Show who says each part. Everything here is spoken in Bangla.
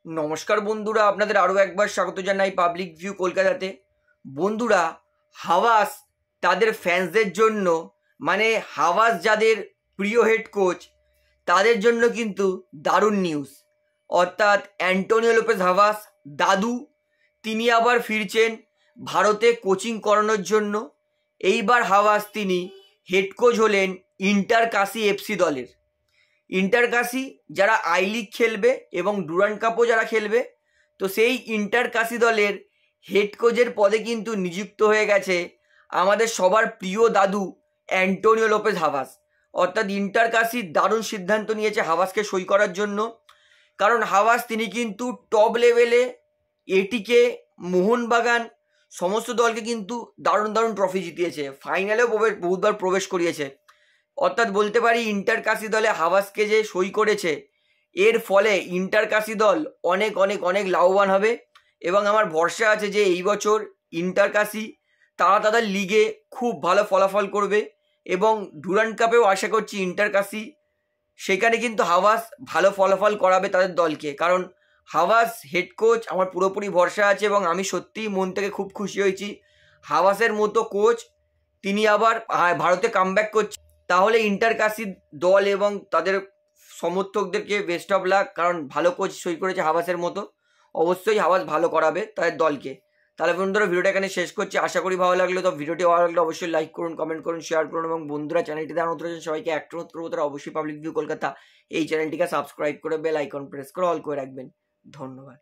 Speaker 1: নমস্কার বন্ধুরা, আপনাদের আরও একবার স্বাগত জানাই পাবলিক ভিউ কলকাতাতে। বন্ধুরা, হাওয়াস তাদের ফ্যান্সদের জন্য, মানে হাওয়াস যাদের প্রিয় হেড কোচ তাদের জন্য কিন্তু দারুণ নিউজ। অর্থাৎ অ্যান্টোনিও লোপেজ হাওয়াস দাদু তিনি আবার ফিরছেন ভারতে কোচিং করানোর জন্য। এইবার হাওয়াস তিনি হেড কোচ হলেন ইন্টার কাশি এফসি দলের। ইন্টার কাশি যারা আই লিগ খেলবে এবং ডুরান্ড কাপও যারা খেলবে, তো সেই ইন্টার কাশি দলের হেড কোচের পদে কিন্তু নিযুক্ত হয়ে গেছে আমাদের সবার প্রিয় দাদু অ্যান্টোনিও লোপেজ হাওয়াস। অর্থাৎ ইন্টার কাশি দারুণ সিদ্ধান্ত নিয়েছে হাওয়াসকে সই করার জন্য, কারণ হাওয়াস তিনি কিন্তু টপ লেভেলে এটিকে, মোহনবাগান সমস্ত দলকে কিন্তু দারুণ দারুণ ট্রফি জিতিয়েছে, ফাইনালেও বহুতবার প্রবেশ করিয়েছে। অর্থাৎ বলতে পারি ইন্টার কাশি দলে হাওয়াসকে যে সই করেছে, এর ফলে ইন্টার কাশি দল অনেক অনেক অনেক লাভবান হবে। এবং আমার ভরসা আছে যে এই বছর ইন্টার কাশি তারা তাদের লিগে খুব ভালো ফলাফল করবে এবং ডুরান্ড কাপেও আশা করছি ইন্টার কাশি সেখানে কিন্তু হাওয়াস ভালো ফলাফল করাবে তাদের দলকে। কারণ হাওয়াস হেড কোচ আমার পুরোপুরি ভরসা আছে এবং আমি সত্যিই মন থেকে খুব খুশি হয়েছি। হাওয়াসের মতো কোচ তিনি আবার ভারতে কামব্যাক করছে, তাহলে ইন্টার কাশি দল এবং তাদের সমর্থকদেরকে বেস্ট অফ লাক। কারণ ভালো কোচ সই করেছে হাওয়াসের মতো, অবশ্যই হাওয়াস ভালো করাবে তাদের দলকে। তাহলে বন্ধুরা, ভিডিওটা এখানে শেষ করছি। আশা করি ভালো লাগলো। তো ভিডিওটি ভালো লাগলে অবশ্যই লাইক করুন, কমেন্ট করুন, শেয়ার করুন এবং বন্ধুরা চ্যানেলটি দেওয়ার নতুন সবাইকে একটা অনুরোধ করবো, তারা অবশ্যই পাবলিক ভিউ কলকাতা এই চ্যানেলটিকে সাবস্ক্রাইব করে বেল আইকন প্রেস করে অল করে রাখবেন। ধন্যবাদ।